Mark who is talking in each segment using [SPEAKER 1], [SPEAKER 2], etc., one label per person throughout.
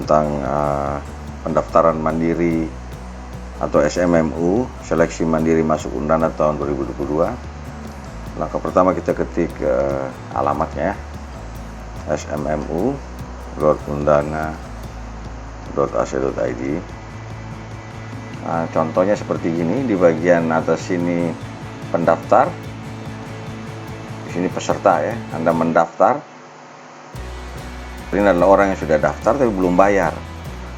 [SPEAKER 1] tentang pendaftaran mandiri atau SMMU, seleksi mandiri masuk Undana tahun 2022. Langkah pertama kita ketik alamatnya ya, smmu.undana.ac.id. Nah, contohnya seperti ini, di bagian atas sini pendaftar, di sini peserta ya, Anda mendaftar. Ini adalah orang yang sudah daftar tapi belum bayar.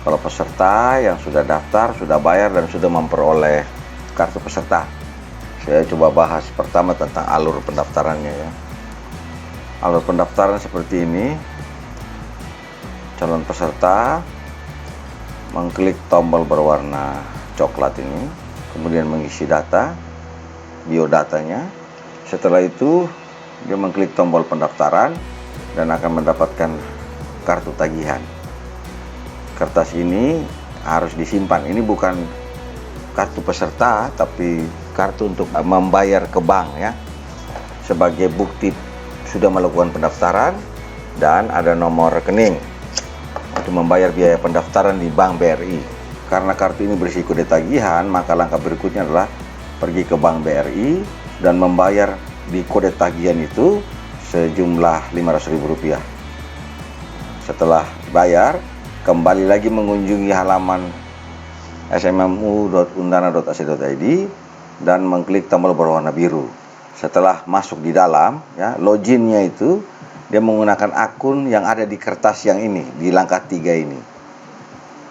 [SPEAKER 1] Kalau peserta yang sudah daftar, sudah bayar dan sudah memperoleh kartu peserta. Saya coba bahas pertama tentang alur pendaftarannya ya. Alur pendaftaran seperti ini. Calon peserta mengklik tombol berwarna coklat ini, kemudian mengisi data, biodatanya. Setelah itu dia mengklik tombol pendaftaran dan akan mendapatkan kartu tagihan. Kertas ini harus disimpan. Ini bukan kartu peserta, tapi kartu untuk membayar ke bank ya, sebagai bukti sudah melakukan pendaftaran dan ada nomor rekening untuk membayar biaya pendaftaran di Bank BRI. Karena kartu ini berisi kode tagihan, maka langkah berikutnya adalah pergi ke Bank BRI dan membayar di kode tagihan itu sejumlah Rp500.000. Setelah bayar, kembali lagi mengunjungi halaman smmu.undana.ac.id dan mengklik tombol berwarna biru. Setelah masuk di dalam, ya, loginnya itu dia menggunakan akun yang ada di kertas yang ini, di langkah 3 ini.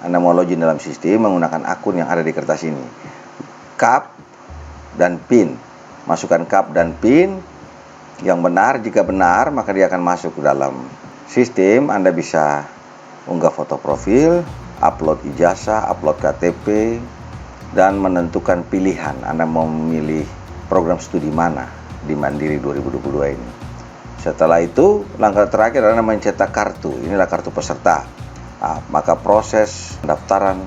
[SPEAKER 1] Anda mau login dalam sistem menggunakan akun yang ada di kertas ini. KAP dan PIN. Masukkan KAP dan PIN yang benar. Jika benar, maka dia akan masuk ke dalam sistem. Anda bisa unggah foto profil, upload ijazah, upload KTP, dan menentukan pilihan. Anda mau memilih program studi mana di Mandiri 2022 ini. Setelah itu, langkah terakhir adalah mencetak kartu. Inilah kartu peserta. Nah, maka proses pendaftaran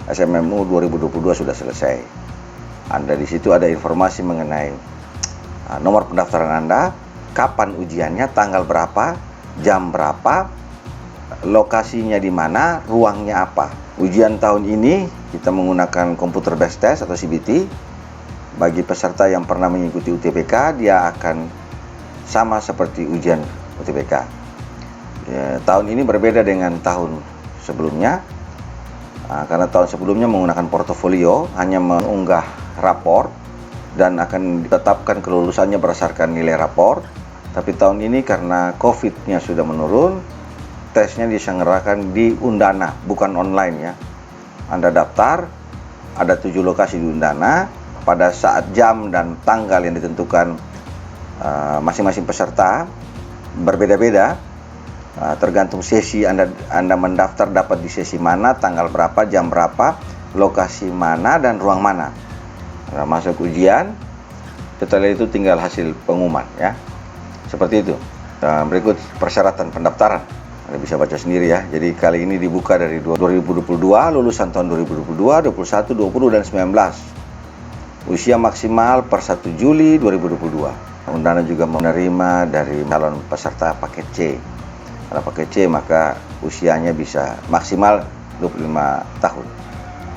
[SPEAKER 1] SMMU 2022 sudah selesai. Anda di situ ada informasi mengenai nomor pendaftaran Anda, kapan ujiannya, tanggal berapa, jam berapa, lokasinya di mana, ruangnya apa. Ujian tahun ini kita menggunakan computer based test atau CBT. Bagi peserta yang pernah mengikuti UTBK, dia akan sama seperti ujian UTBK. Ya, tahun ini berbeda dengan tahun sebelumnya, karena tahun sebelumnya menggunakan portofolio, hanya mengunggah rapor dan akan ditetapkan kelulusannya berdasarkan nilai rapor. Tapi tahun ini karena COVID-nya sudah menurun, tesnya diselenggarakan di Undana, bukan online ya. Anda daftar, ada 7 lokasi di Undana, pada saat jam dan tanggal yang ditentukan masing-masing peserta berbeda-beda. Tergantung sesi Anda mendaftar dapat di sesi mana, tanggal berapa, jam berapa, lokasi mana, dan ruang mana. Nah, masuk ujian, setelah itu tinggal hasil pengumuman ya. Seperti itu. Berikut persyaratan pendaftaran. Anda bisa baca sendiri ya. Jadi kali ini dibuka dari 2022, lulusan tahun 2022, 21, 20, dan 19. Usia maksimal per 1 Juli 2022. Undana juga menerima dari calon peserta paket C. Kalau paket C maka usianya bisa maksimal 25 tahun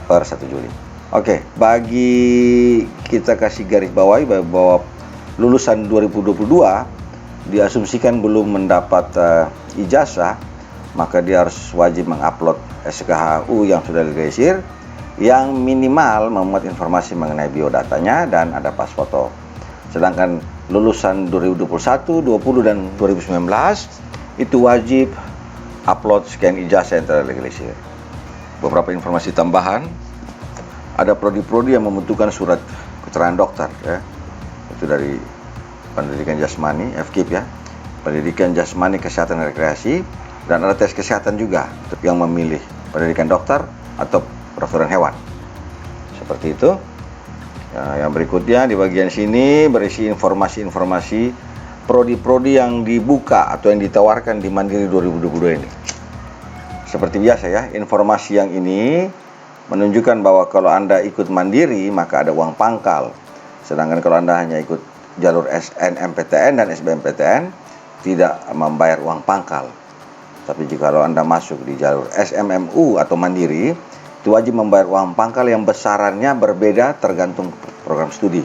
[SPEAKER 1] per 1 Juli. Oke, bagi kita kasih garis bawahi bahwa lulusan 2022 diasumsikan belum mendapat ijazah, maka dia harus wajib mengupload SKHU yang sudah diregistrasi, yang minimal memuat informasi mengenai biodatanya dan ada pas foto. Sedangkan lulusan 2021, 20, dan 2019 itu wajib upload scan ijazah yang telah diregistrasi. Beberapa informasi tambahan, ada prodi-prodi yang membutuhkan surat keterangan dokter ya. Itu dari pendidikan jasmani, FKIP ya, pendidikan jasmani, kesehatan dan rekreasi, dan ada tes kesehatan juga untuk yang memilih pendidikan dokter atau kedokteran hewan. Seperti itu. Yang berikutnya di bagian sini berisi informasi-informasi prodi-prodi yang dibuka atau yang ditawarkan di Mandiri 2022 ini. Seperti biasa ya, informasi yang ini menunjukkan bahwa kalau Anda ikut Mandiri maka ada uang pangkal. Sedangkan kalau Anda hanya ikut jalur SNMPTN dan SBMPTN tidak membayar uang pangkal. Tapi jika kalau Anda masuk di jalur SMMU atau Mandiri, itu wajib membayar uang pangkal yang besarannya berbeda tergantung program studi.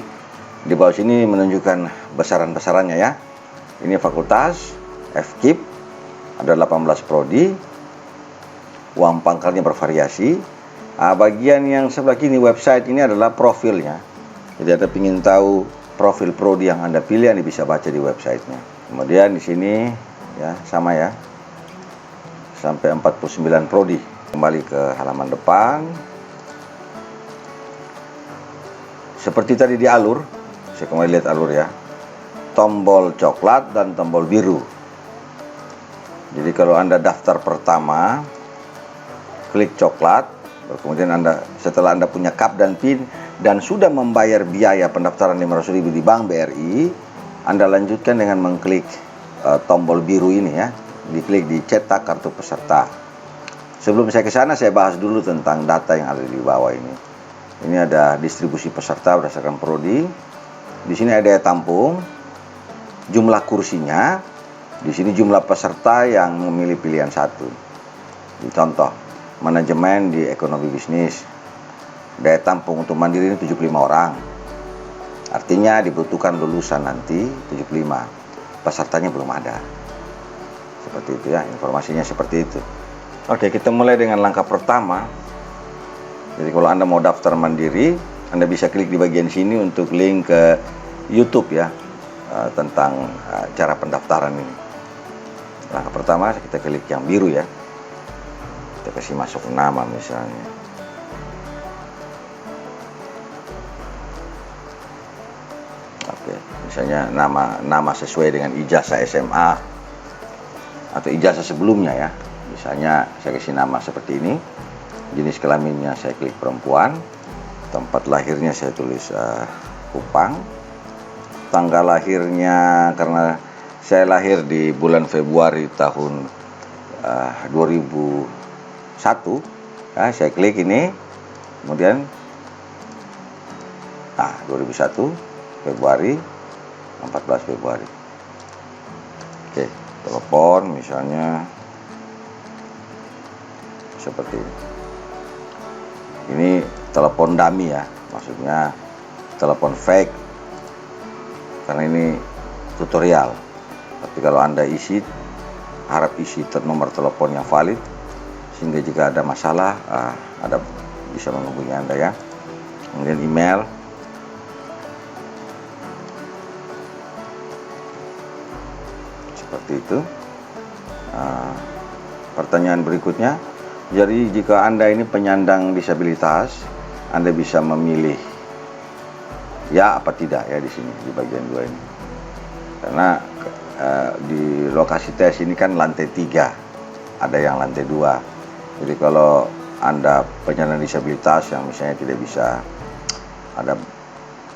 [SPEAKER 1] Di bawah sini menunjukkan besaran-besarannya ya. Ini fakultas, FKIP, ada 18 prodi, uang pangkalnya bervariasi. Bagian yang sebelah kini website ini adalah profilnya. Jadi Anda ingin tahu profil prodi yang Anda pilih, Anda bisa baca di websitenya. Kemudian di sini ya sama ya, sampai 49 prodi. Kembali ke halaman depan. Seperti tadi di alur, saya kembali lihat alur ya. Tombol coklat dan tombol biru. Jadi kalau Anda daftar pertama, klik coklat, kemudian setelah Anda punya KAP dan PIN dan sudah membayar biaya pendaftaran 500.000 di Bank BRI, Anda lanjutkan dengan mengklik tombol biru ini ya, diklik di cetak kartu peserta. Sebelum saya ke sana, saya bahas dulu tentang data yang ada di bawah ini. Ini ada distribusi peserta berdasarkan prodi. Di sini ada daya tampung, jumlah kursinya, di sini jumlah peserta yang memilih pilihan satu. Contoh, manajemen di ekonomi bisnis, daya tampung untuk mandiri ini 75 orang. Artinya dibutuhkan lulusan nanti 75. Pesertanya belum ada. Seperti itu ya, informasinya seperti itu. Oke, kita mulai dengan langkah pertama. Jadi kalau Anda mau daftar mandiri, Anda bisa klik di bagian sini untuk link ke YouTube ya, tentang cara pendaftaran ini. Langkah pertama kita klik yang biru ya. Kita kasih masuk nama misalnya. Oke, misalnya nama sesuai dengan ijazah SMA atau ijazah sebelumnya ya. Misalnya saya kasih nama seperti ini. Jenis kelaminnya saya klik perempuan. Tempat lahirnya saya tulis Kupang. Tanggal lahirnya karena saya lahir di bulan Februari tahun 2001 ya, saya klik ini, kemudian 2001 Februari, 14 Februari. Oke, telepon misalnya seperti ini. Ini telepon dummy ya, maksudnya telepon fake karena ini tutorial. Tapi kalau Anda harap isi nomor telepon yang valid sehingga jika ada masalah Anda bisa menghubungi Anda ya. Kemudian email, seperti itu. Pertanyaan berikutnya, jadi jika Anda ini penyandang disabilitas, Anda bisa memilih ya apa tidak ya di sini di bagian 2 ini. Karena di lokasi tes ini kan lantai 3, ada yang lantai 2. Jadi kalau Anda penyandang disabilitas yang misalnya tidak bisa, ada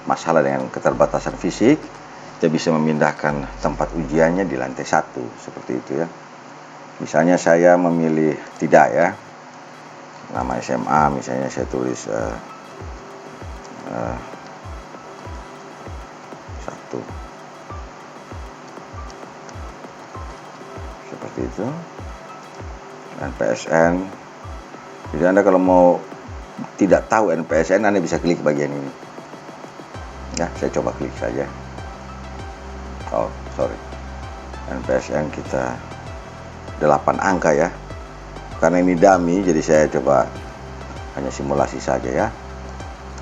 [SPEAKER 1] masalah dengan keterbatasan fisik, kita bisa memindahkan tempat ujiannya di lantai 1, seperti itu ya. Misalnya saya memilih tidak ya, nama SMA misalnya saya tulis 1, seperti itu. NPSN. Jadi Anda kalau mau tidak tahu NPSN, Anda bisa klik bagian ini ya, saya coba klik saja. Oh sorry, NPSN kita 8 angka ya, karena ini dummy jadi saya coba hanya simulasi saja ya.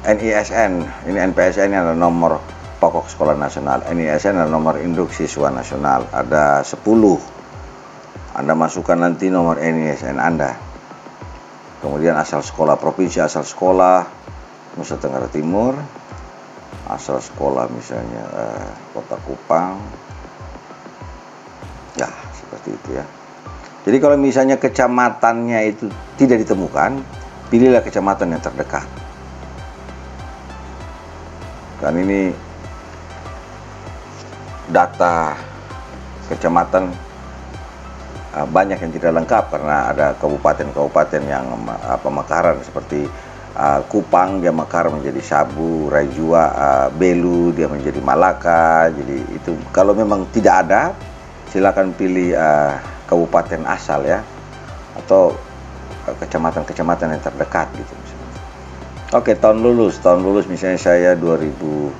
[SPEAKER 1] NISN, ini NPSN ini adalah nomor pokok sekolah nasional, NISN adalah nomor induk siswa nasional, ada 10. Anda masukkan nanti nomor NISN Anda. Kemudian asal sekolah provinsi, asal sekolah Nusa Tenggara Timur, asal sekolah misalnya Kota Kupang. Ya, seperti itu ya. Jadi kalau misalnya kecamatannya itu tidak ditemukan, pilihlah kecamatan yang terdekat. Dan ini data kecamatan banyak yang tidak lengkap karena ada kabupaten-kabupaten yang pemekaran seperti Kupang dia mekar menjadi Sabu, Raijua, Belu dia menjadi Malaka. Jadi itu kalau memang tidak ada, silakan pilih kabupaten asal ya, atau kecamatan-kecamatan yang terdekat gitu misalnya. Oke, tahun lulus misalnya saya 2020.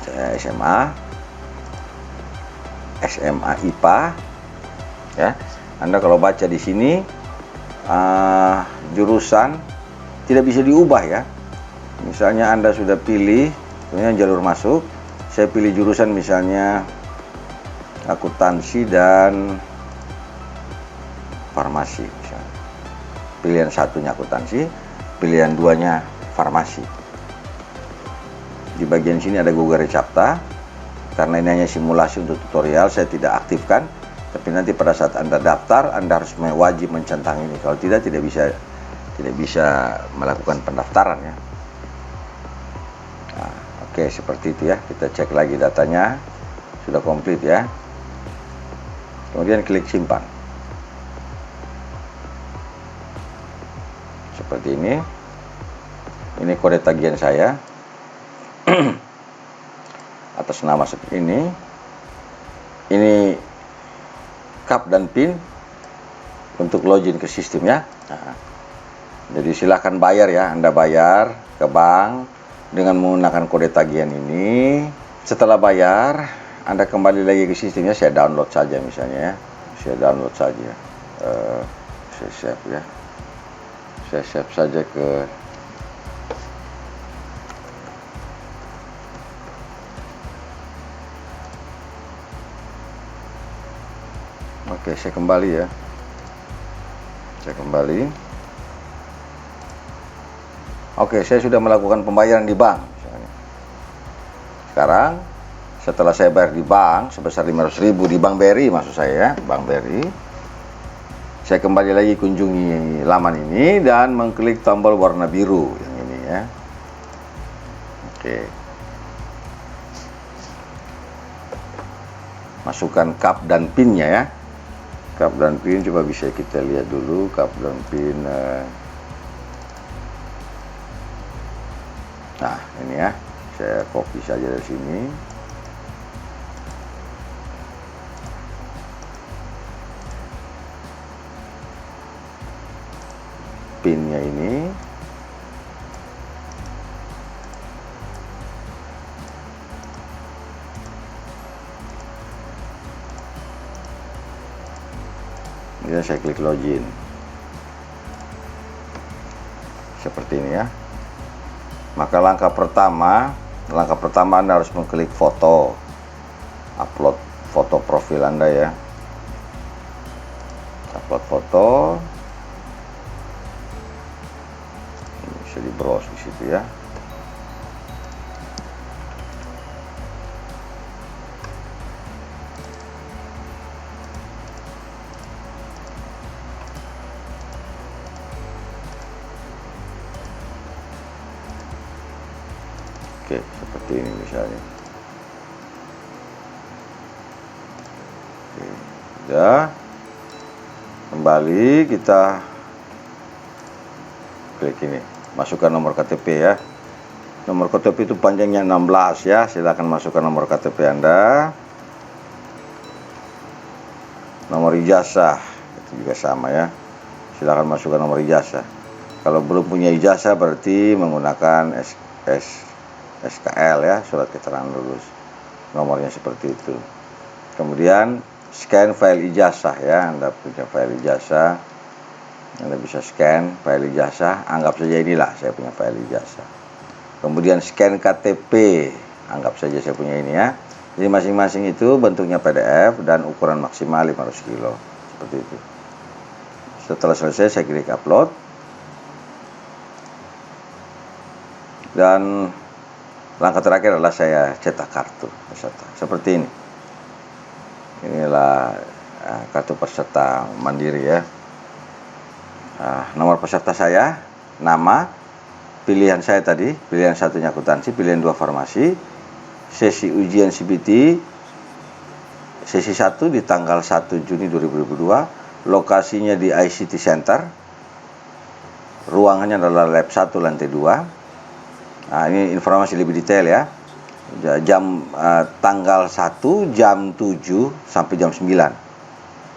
[SPEAKER 1] Saya SMA IPA ya. Anda kalau baca di sini jurusan tidak bisa diubah ya. Misalnya Anda sudah pilih sebenarnya jalur masuk, saya pilih jurusan misalnya akuntansi dan farmasi misalnya. Pilihan satunya akuntansi, pilihan duanya farmasi. Di bagian sini ada Google Recaptcha. Karena ini hanya simulasi untuk tutorial, saya tidak aktifkan. Tapi nanti pada saat Anda daftar, Anda harus wajib mencentang ini. Kalau tidak bisa melakukan pendaftaran ya. Nah, oke, seperti itu ya. Kita cek lagi datanya sudah komplit ya. Kemudian klik simpan. Seperti ini. Ini kode tagihan saya. Atas nama seperti ini. Ini CAP dan PIN untuk login ke sistem ya. Nah, jadi silahkan bayar ya, Anda bayar ke bank dengan menggunakan kode tagihan ini. Setelah bayar, Anda kembali lagi ke sistemnya. Saya download saja misalnya ya. Saya download saja. Saya save ya. Saya save saja ke Oke, saya kembali ya. Saya kembali. Oke, saya sudah melakukan pembayaran di bank misalnya. Sekarang setelah saya bayar di bank sebesar 500.000 di Bank BRI maksud saya ya, Bank BRI. Saya kembali lagi kunjungi laman ini dan mengklik tombol warna biru yang ini ya. Oke. Masukkan CAP dan PIN-nya ya. CAP dan PIN coba bisa kita lihat dulu CAP dan PIN. Nah, ini ya. Saya copy saja dari sini. PIN-nya ini. Kemudian saya klik login. Seperti ini ya. Maka langkah pertama Anda harus mengklik foto. Upload foto profil Anda ya. Upload foto. Bisa di browse di situ ya. Oke, seperti ini misalnya. Oke, sudah. Kembali kita klik ini. Masukkan nomor KTP ya. Nomor KTP itu panjangnya 16 ya. Silakan masukkan nomor KTP Anda. Nomor ijazah itu juga sama ya. Silakan masukkan nomor ijazah. Kalau belum punya ijazah berarti menggunakan SKL ya, surat keterangan lulus. Nomornya seperti itu. Kemudian scan file ijazah ya. Anda punya file ijazah, Anda bisa scan file ijazah. Anggap saja inilah saya punya file ijazah. Kemudian scan KTP. Anggap saja saya punya ini ya. Jadi masing-masing itu bentuknya PDF dan ukuran maksimal 500 kilo. Seperti itu. Setelah selesai saya klik upload. Dan langkah terakhir adalah saya cetak kartu peserta. Seperti ini. Inilah kartu peserta mandiri ya. Nomor peserta saya, nama, pilihan saya tadi, pilihan satunya akuntansi, pilihan dua farmasi, sesi ujian CBT, sesi 1 di tanggal 1 Juni 2022, lokasinya di ICT Center, ruangannya adalah lab 1 lantai 2. Nah, ini informasi lebih detail ya. Tanggal 1 jam 7 sampai jam 9.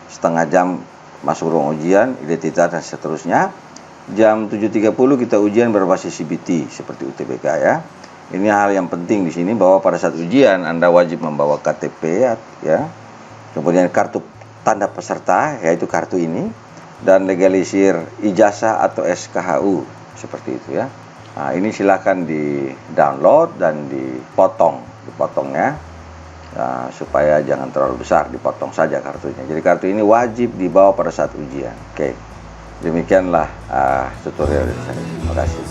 [SPEAKER 1] Setengah jam masuk ruang ujian, identitas dan seterusnya. Jam 7.30 kita ujian berbasis CBT seperti UTBK ya. Ini hal yang penting di sini bahwa pada saat ujian Anda wajib membawa KTP ya. Kemudian kartu tanda peserta yaitu kartu ini dan legalisir ijazah atau SKHU seperti itu ya. Nah, ini silakan di-download dan dipotongnya supaya jangan terlalu besar, dipotong saja kartunya. Jadi kartu ini wajib dibawa pada saat ujian. Oke, demikianlah tutorial dari saya. Terima kasih.